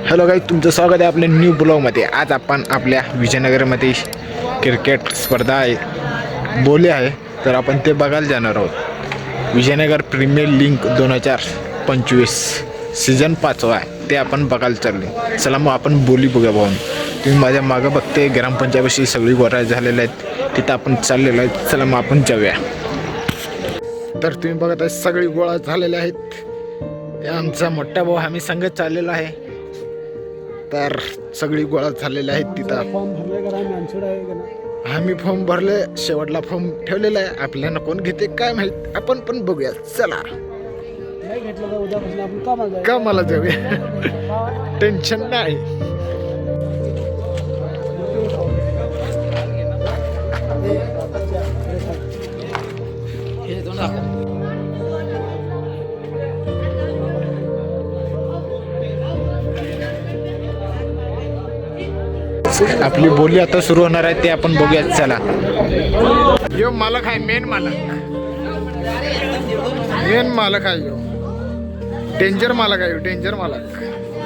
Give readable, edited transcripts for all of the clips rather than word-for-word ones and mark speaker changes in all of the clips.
Speaker 1: Hello guys, तुमचं स्वागत आहे आपल्या न्यू ब्लॉगमध्ये। आज आपण आपल्या विजयनगरमध्ये क्रिकेट स्पर्धा आहे बोले आहे, तर आपण ते बघायला जाणार आहोत। विजयनगर प्रीमियर लीग 2025 सीझन 5 आहे, ते आपण बघायला चाललो। चला मग आपण बोली बघूया भाऊन। तुम्ही माझ्या मागं बघते ग्रामपंचायतीशी सगळी गोळा झालेल्या आहेत, तिथं आपण चाललेलो आहे। चला मग आपण जाऊया। तर तुम्ही बघत आहे सगळी गोळा झालेल्या आहेत। आमचा मोठा भाऊ आम्ही संघ चाललेला आहे, तर सगळी गोळा झालेल्या आहेत तिथं।
Speaker 2: फॉर्म भरले का
Speaker 1: आम्ही फॉर्म भरले, शेवटला फॉर्म ठेवलेला आहे। आपल्याला कोण घेते काय माहित, आपण पण बघूया। चला
Speaker 2: नाही घेतलं तर उद्यापासून आपण
Speaker 1: कामाला जाऊया, टेन्शन नाही। आपली बोली आता सुरू होणार आहे, ते आपण बघूया। चला, यो मालक आहे, मेन मालक आहे यो। डेंजर मालक आहे, डेंजर मालक।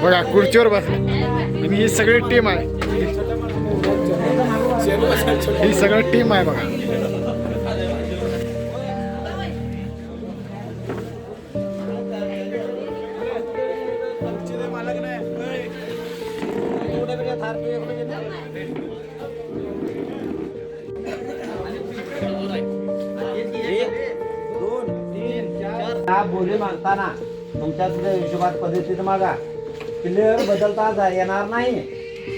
Speaker 1: बघा खुर्चीवर बसले, आणि ही सगळी टीम आहे, ही सगळी टीम आहे बघा।
Speaker 3: बोली मागताना तुमच्या हिशोबात पद्धतीत मागा। प्लेयर बदलता येणार नाही,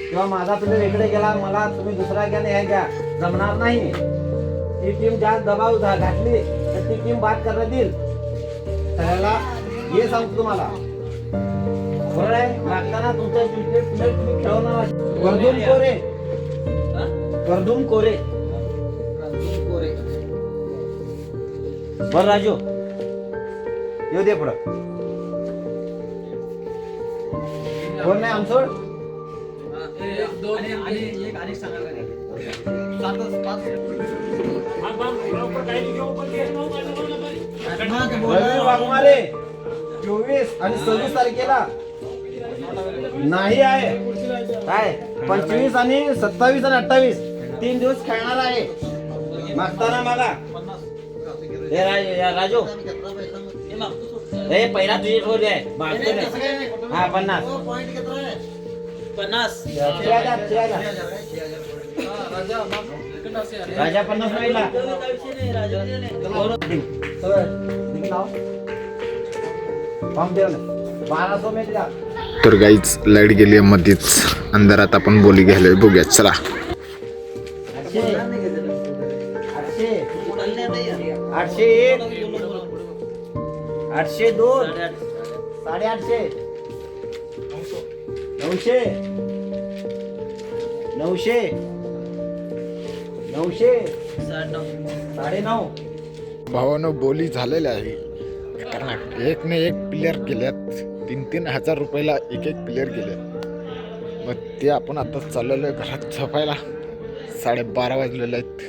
Speaker 3: किंवा माझा प्लेयर इकडे गेला, मला तुम्ही दुसरा घ्या, जमणार नाही। ती टीम जास्त दबाव घातली तर ती टीम बाद करण्यात येईल। सगळ्याला हे सांगतो तुम्हाला, बरोबर आहे। मागताना तुमच्या प्लेयर तुम्ही खेळवणार। गर्दूम कोरे बर राजू येऊ दे पुढं। कोण नाही आमचं वाघमारे 24 आणि 26 तारखेला नाही आहे काय, 25 आणि 27 आणि 28 3 दिवस खेळणार आहे। मागताना मला राजू पहिला तुझी ठोरी आहे, हा 50 राजा 50 पहिला।
Speaker 1: तर गाईच लाईट गेली मध्येच, अंधारात आपण बोली घ्यायला बघूया। चला,
Speaker 3: 801 802 850 900 900 900 9.5
Speaker 1: भावानं बोली झालेल्या आहे। खतरनाक, एक ने एक प्लेयर गेल्यात, 3-3 हजार रुपयाला एक प्लेयर गेल्यात। मग ते आपण आता चाललेलो आहे घरात झोपायला। 12:30 वाजलेले आहेत,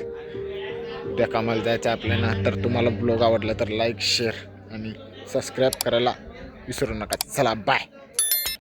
Speaker 1: उद्या कामाला जायचं आपल्याला। तर तुम्हाला ब्लॉग आवडला तर लाईक, शेअर आणि सबस्क्राईब करायला विसरू नका। चला, बाय।